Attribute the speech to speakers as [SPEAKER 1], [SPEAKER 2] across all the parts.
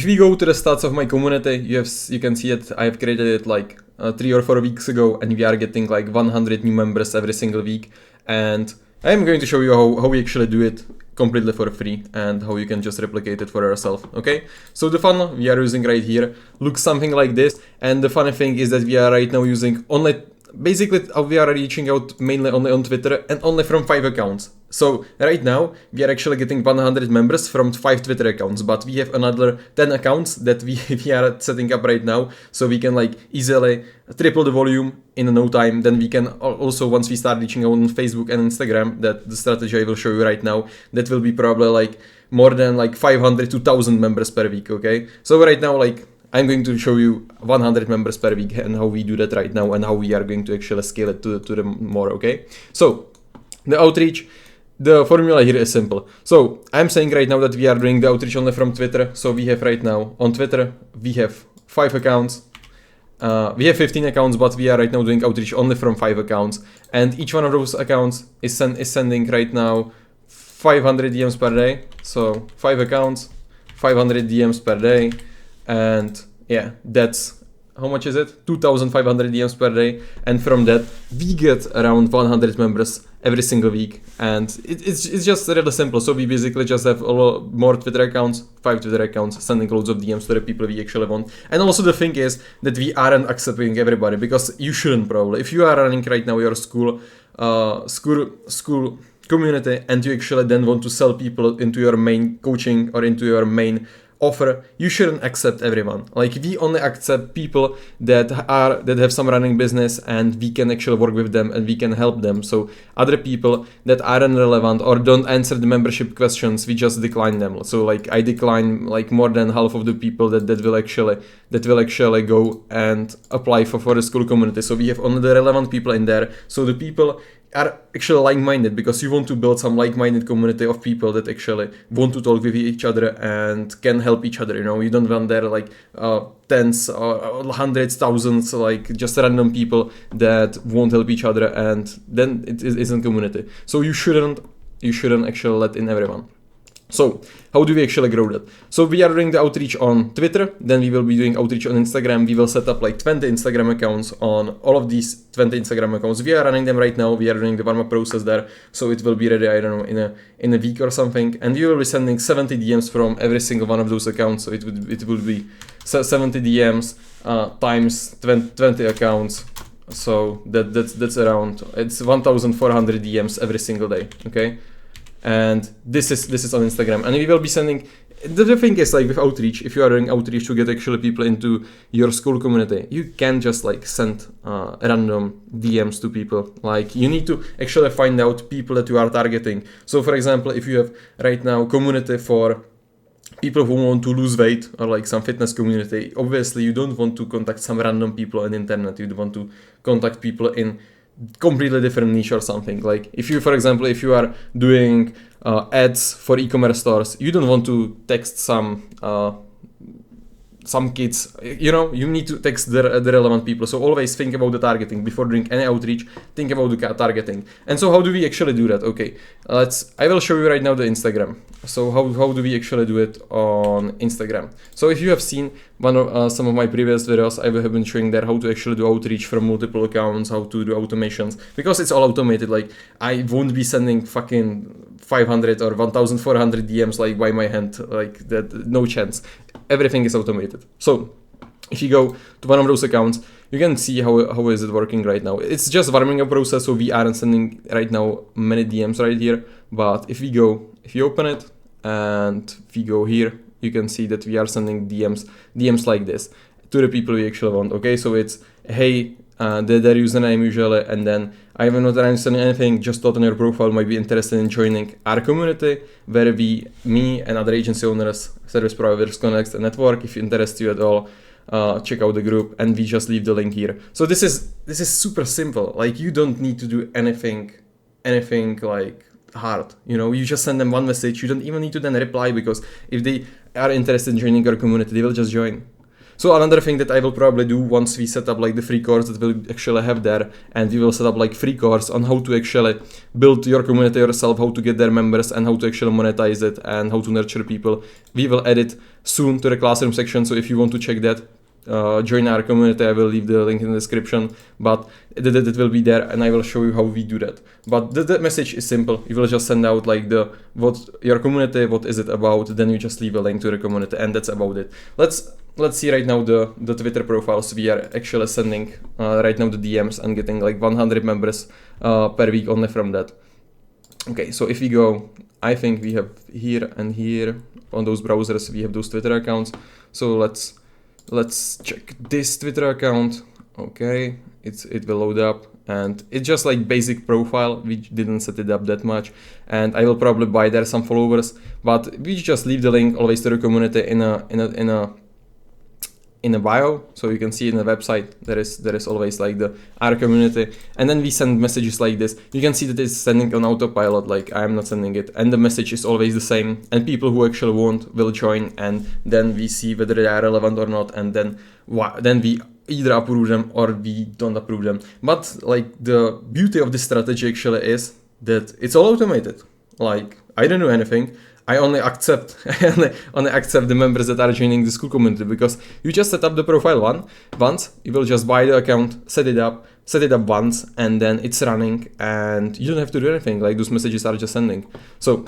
[SPEAKER 1] if we go to the stats of my community, you can see it. I have created it like 3 or 4 weeks ago, and we are getting like 100 new members every single week. And I am going to show you how we actually do it completely for free and how you can just replicate it for yourself. Okay, so the funnel we are using right here looks something like this, and the funny thing is that we are right now using only, basically we are reaching out mainly only on Twitter and only from 5 accounts. So right now we are actually getting 100 members from 5 Twitter accounts, but we have another 10 accounts that we are setting up right now, so we can like easily triple the volume in no time. Then we can also, once we start reaching out on Facebook and Instagram, that the strategy I will show you right now, that will be probably like more than like 500 to 1000 members per week. Okay, so right now like I'm going to show you 100 members per week and how we do that right now and how we are going to actually scale it to the more. Okay, so the outreach, the formula here is simple. So I'm saying right now that we are doing the outreach only from Twitter. So we have right now on Twitter, we have 5 accounts. We have 15 accounts, but we are right now doing outreach only from 5 accounts. And each one of those accounts is sending right now 500 DMs per day. So 5 accounts, 500 DMs per day. And yeah, that's, how much is it? 2,500 DMs per day. And from that, we get around 100 members every single week. And it's just really simple. So we basically just have a lot more Twitter accounts, 5 Twitter accounts, sending loads of DMs to the people we actually want. And also the thing is that we aren't accepting everybody, because you shouldn't probably. If you are running right now your school community and you actually then want to sell people into your main coaching or into your main offer, you shouldn't accept everyone. Like, we only accept people that have some running business and we can actually work with them and we can help them. So other people that aren't relevant or don't answer the membership questions, we just decline them. So like I decline like more than half of the people that will actually go and apply for the Skool community. So we have only the relevant people in there. So the people are actually like-minded, because you want to build some like-minded community of people that actually want to talk with each other and can help each other. You know, you don't want there like tens or hundreds, thousands, like just random people that won't help each other, and then it isn't community. So you shouldn't actually let in everyone. So how do we actually grow that? So we are doing the outreach on Twitter, then we will be doing outreach on Instagram. We will set up like 20 Instagram accounts. On all of these 20 Instagram accounts, we are running them right now. We are doing the warm-up process there, so it will be ready, I don't know, in a week or something. And we will be sending 70 DMs from every single one of those accounts. So it would be 70 DMs times 20 accounts. So that's around, it's 1,400 DMs every single day. Okay. And this is on Instagram, and we will be sending. The thing is, like with outreach, if you are doing outreach to get actually people into your Skool community, you can just like send random DMs to people. Like, you need to actually find out people that you are targeting. So for example, if you have right now community for people who want to lose weight, or like some fitness community, obviously you don't want to contact some random people on the internet. You want to contact people in completely different niche or something. Like if you, for example, if you are doing ads for e-commerce stores, you don't want to text some kids, you know, you need to text the relevant people. So always think about the targeting before doing any outreach. Think about the targeting. And so how do we actually do that? Okay, I will show you right now the Instagram. So how do we actually do it on Instagram? So if you have seen some of my previous videos, I have been showing there how to actually do outreach from multiple accounts, how to do automations, because it's all automated. Like, I won't be sending fucking 500 or 1,400 DMs like by my hand, like that, no chance. Everything is automated. So if you go to one of those accounts, you can see how is it working right now. It's just warming up process, so we aren't sending right now many DMs right here. But if you open it and we go here, you can see that we are sending DMs like this to the people we actually want. Okay, so it's hey, their username usually, and then I am not understanding anything, just thought on your profile might be interested in joining our community, where me and other agency owners, service providers connect and network. If it interests you at all, check out the group, and we just leave the link here. So this is super simple. Like, you don't need to do anything like hard. You know, you just send them one message. You don't even need to then reply, because if they are interested in joining our community, they will just join. So another thing that I will probably do once we set up like the free course that we'll actually have there, and we will set up like free course on how to actually build your community yourself, how to get their members, and how to actually monetize it, and how to nurture people. We will add it soon to the classroom section, so if you want to check that, join our community. I will leave the link in the description, but it will be there, and I will show you how we do that. But the message is simple. You will just send out like what your community, what is it about, then you just leave a link to the community, and that's about it. Let's see right now the Twitter profiles. We are actually sending right now the DMs and getting like 100 members per week only from that. Okay, so if we go, I think we have here and here on those browsers, we have those Twitter accounts. So let's check this Twitter account. Okay, it will load up, and it's just like basic profile. We didn't set it up that much, and I will probably buy there some followers, but we just leave the link always to the community in a bio, so you can see in the website there is always like our community, and then we send messages like this. You can see that it's sending on autopilot, like I'm not sending it, and the message is always the same, and people who actually want will join, and then we see whether they are relevant or not, and then we either approve them or we don't approve them. But like the beauty of this strategy actually is that it's all automated. Like I don't know anything. I only accept the members that are joining the Skool community, because you just set up the profile once, you will just buy the account, set it up once, and then it's running, and you don't have to do anything. Like those messages are just sending. So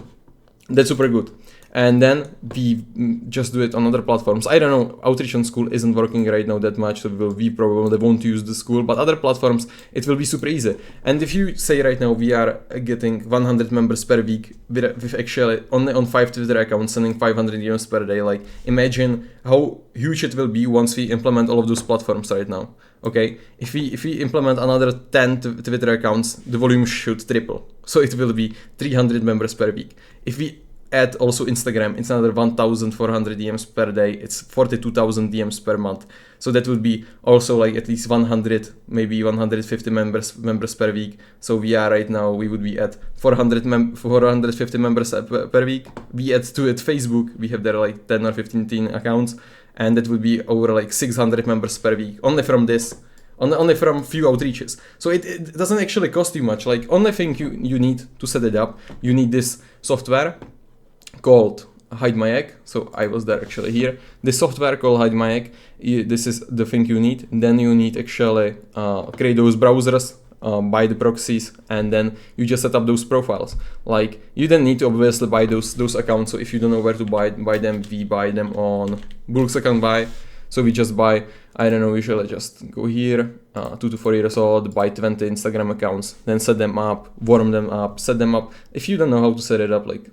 [SPEAKER 1] that's super good. And then we just do it on other platforms. I don't know, outreach on Skool isn't working right now that much, so we probably won't use the Skool, but other platforms, it will be super easy. And if you say right now we are getting 100 members per week with actually only on 5 Twitter accounts, sending 500 emails per day, like imagine how huge it will be once we implement all of those platforms right now. Okay, if we implement another 10 Twitter accounts, the volume should triple. So it will be 300 members per week. If we add also Instagram, it's another 1,400 DMs per day. It's 42,000 DMs per month. So that would be also like at least 100, maybe 150 members per week. So we are right now, we would be at 450 members per week. We add to it Facebook. We have there like 10 or 15 accounts, and that would be over like 600 members per week. Only from this. Only from few outreaches. So it doesn't actually cost you much. Like only thing you need to set it up, you need this software called Hide My Egg. So I was there actually here. This software called Hide My Egg, this is the thing you need. Then you need actually create those browsers, buy the proxies, and then you just set up those profiles. Like you then need to obviously buy those accounts. So if you don't know where to buy them, we buy them on Bulk's account buy. So we just buy, I don't know, usually just go here, 2 to 4 years old, buy 20 Instagram accounts, then set them up, warm them up, set them up. If you don't know how to set it up, like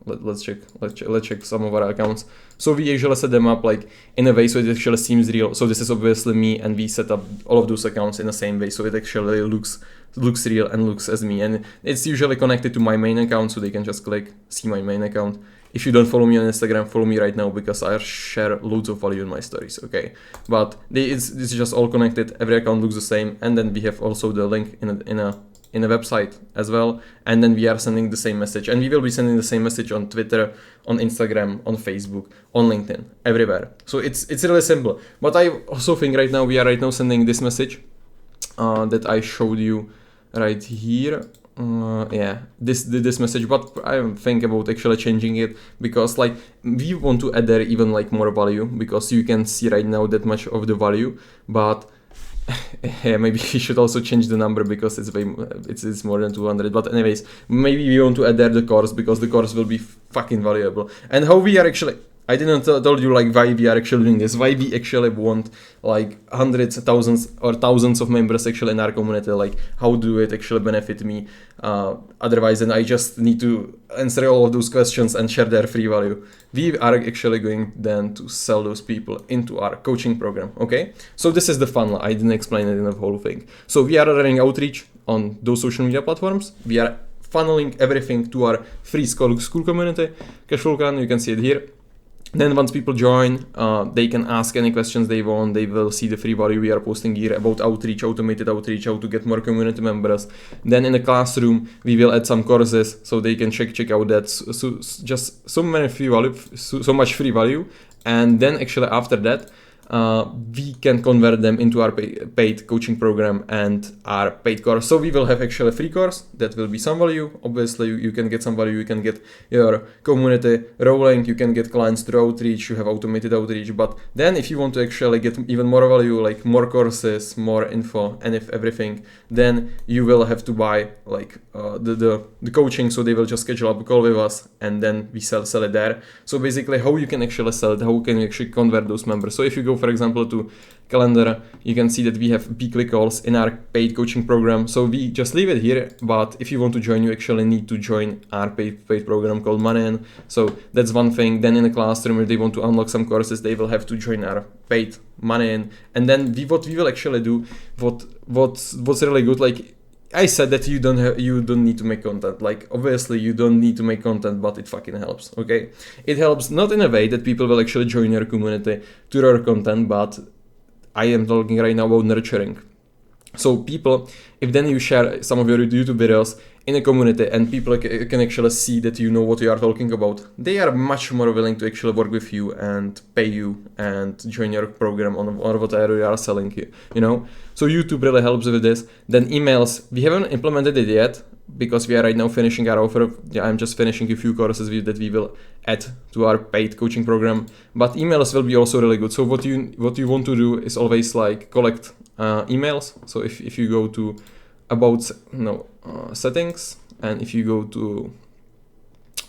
[SPEAKER 1] let's check some of our accounts. So we usually set them up like in a way so it actually seems real. So this is obviously me, and we set up all of those accounts in the same way, so it actually looks real and looks as me. And it's usually connected to my main account, so they can just click, see my main account. If you don't follow me on Instagram, follow me right now, because I share loads of value in my stories, okay? But it's just all connected, every account looks the same, and then we have also the link in a website as well, and then we are sending the same message, and we will be sending the same message on Twitter, on Instagram, on Facebook, on LinkedIn, everywhere. So it's really simple. But I also think right now we are sending this message that I showed you right here. This message, but I think about actually changing it, because like we want to add there even like more value, because you can see right now that much of the value, but yeah, maybe we should also change the number, because it's more than 200. But anyways, maybe we want to add there the course, because the course will be fucking valuable. And how we are actually, I didn't told you like why we are actually doing this, why we actually want like hundreds, thousands or thousands of members actually in our community, like how do it actually benefit me, otherwise then I just need to answer all of those questions and share their free value. We are actually going then to sell those people into our coaching program, okay? So this is the funnel, I didn't explain it in the whole thing. So we are running outreach on those social media platforms, we are funneling everything to our free Skool community, Cashflow Clan, you can see it here. Then once people join, they can ask any questions they want. They will see the free value we are posting here about outreach, automated outreach, how to get more community members. Then in the classroom, we will add some courses so they can check out that. So just so much free value. And then actually after that, we can convert them into our paid coaching program and our paid course. So we will have actually a free course that will be some value. Obviously, you can get some value, you can get your community rolling, you can get clients through outreach, you have automated outreach. But then if you want to actually get even more value, like more courses, more info, and if everything, then you will have to buy like the coaching. So they will just schedule up a call with us and then we sell it there. So basically how you can actually sell it, how can you actually convert those members. So if you go, for example, to calendar, you can see that we have weekly calls in our paid coaching program. So we just leave it here, but if you want to join, you actually need to join our paid program called Money In. So that's one thing. Then in the classroom, if they want to unlock some courses, they will have to join our paid Money In. And then what we will actually do, what's really good, like I said that you don't need to make content. Like obviously you don't need to make content, but it fucking helps. Okay, it helps not in a way that people will actually join your community to your content, but I am talking right now about nurturing. So people, if then you share some of your YouTube videos in a community and people can actually see that you know what you are talking about, they are much more willing to actually work with you and pay you and join your program on whatever you are selling, you know. So YouTube really helps with this. Then emails, we haven't implemented it yet because we are right now finishing our offer. I'm just finishing a few courses that we will add to our paid coaching program. But emails will be also really good. So what you want to do is always like collect emails. So if you go to settings, and if you go to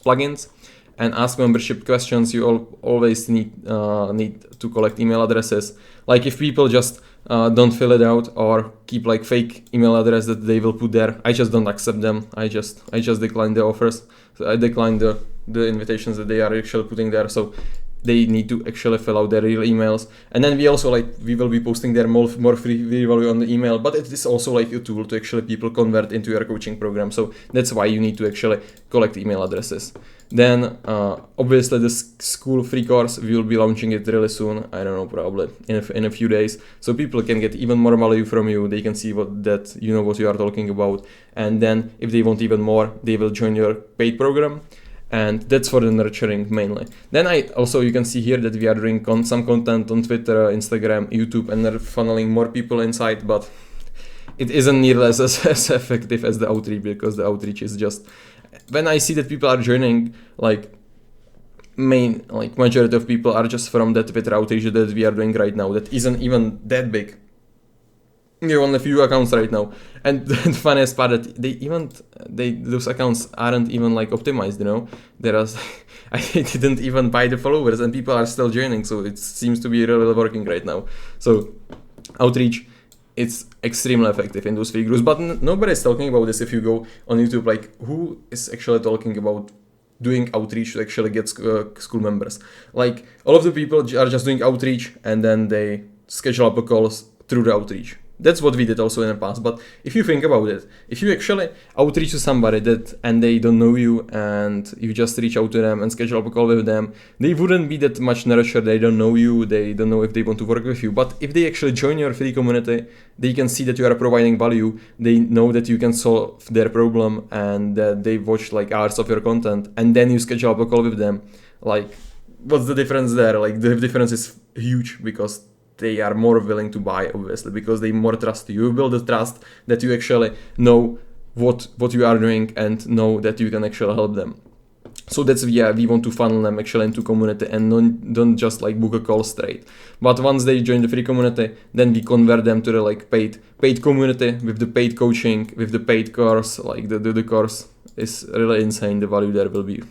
[SPEAKER 1] plugins and ask membership questions, you always need to collect email addresses. Like if people just don't fill it out or keep like fake email address that they will put there, I just don't accept them. I just decline the offers. So I decline the invitations that they are actually putting there. So they need to actually fill out their real emails. And then we also we will be posting there more free value on the email, but it is also like a tool to actually people convert into your coaching program. So that's why you need to actually collect email addresses. Then obviously the Skool free course, we will be launching it really soon. I don't know, probably in a few days. So people can get even more value from you. They can see that you know what you are talking about. And then if they want even more, they will join your paid program. And that's for the nurturing mainly. Then you can see here that we are doing some content on Twitter, Instagram, YouTube, and they're funneling more people inside, but it isn't nearly as effective as the outreach, because the outreach is just, when I see that people are joining, majority of people are just from that Twitter outreach that we are doing right now, that isn't even that big. You're on a few accounts right now, and the funniest part that those accounts aren't even like optimized, you know. I didn't even buy the followers, and people are still joining, so it seems to be really working right now. So outreach, it's extremely effective in those free groups, but nobody's talking about this. If you go on YouTube, like who is actually talking about doing outreach to actually get Skool members? Like all of the people are just doing outreach and then they schedule up a calls through the outreach. That's what we did also in the past. But if you think about it, if you actually outreach to somebody and they don't know you and you just reach out to them and schedule up a call with them, they wouldn't be that much nurtured. They don't know you. They don't know if they want to work with you. But if they actually join your free community, they can see that you are providing value. They know that you can solve their problem and that they watch like hours of your content, and then you schedule up a call with them. Like, what's the difference there? Like, the difference is huge, because they are more willing to buy, obviously, because they more trust you. You build the trust that you actually know what you are doing and know that you can actually help them. So that's, we want to funnel them actually into community and don't just like book a call straight. But once they join the free community, then we convert them to the like paid community with the paid coaching, with the paid course. Like the course is really insane. The value there will be.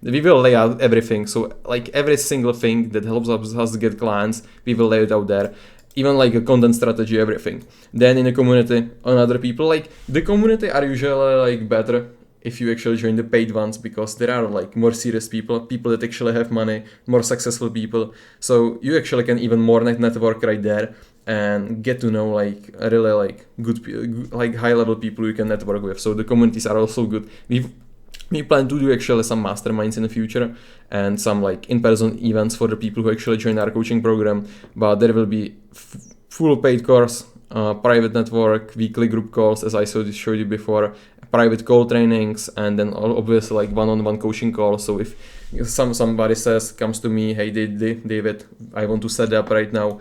[SPEAKER 1] We will lay out everything. So like every single thing that helps us get clients, we will lay it out there. Even like a content strategy, everything. Then in the community, on other people, like the community are usually like better if you actually join the paid ones, because there are like more serious people that actually have money, more successful people. So you actually can even more network right there and get to know like really like good like high level people you can network with. So the communities are also good. We plan to do actually some masterminds in the future and some like in-person events for the people who actually join our coaching program. But there will be full paid course, private network, weekly group calls, as I showed you before, private call trainings, and then obviously like one-on-one coaching calls. So if somebody comes to me, hey David, I want to set up right now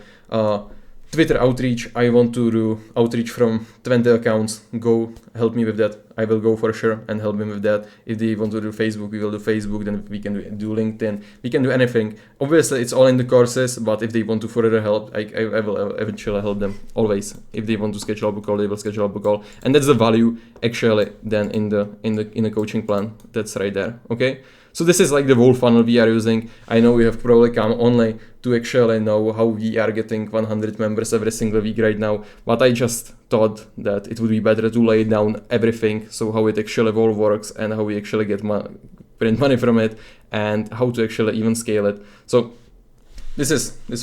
[SPEAKER 1] Twitter outreach. I want to do outreach from 20 accounts. Go help me with that. I will go for sure and help him with that. If they want to do Facebook, we will do Facebook. Then we can do LinkedIn. We can do anything. Obviously, it's all in the courses. But if they want to further help, I will eventually help them always. If they want to schedule a call, they will schedule a call. And that's the value actually then in the coaching plan. That's right there. Okay. So this is like the whole funnel we are using. I know we have probably come only to actually know how we are getting 100 members every single week right now, but I just thought that it would be better to lay down everything, so how it actually all works and how we actually get print money from it and how to actually even scale it. So this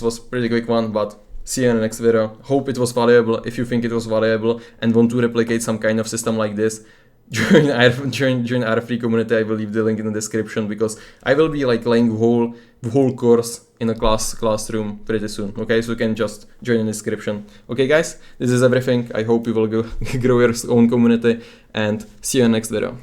[SPEAKER 1] was pretty quick one, but see you in the next video. Hope it was valuable. If you think it was valuable and want to replicate some kind of system like this, join our free community. I will leave the link in the description, because I will be like laying whole course in a classroom pretty soon. Okay, so you can just join in the description. Okay guys, this is everything. I hope you will go grow your own community, and see you in the next video.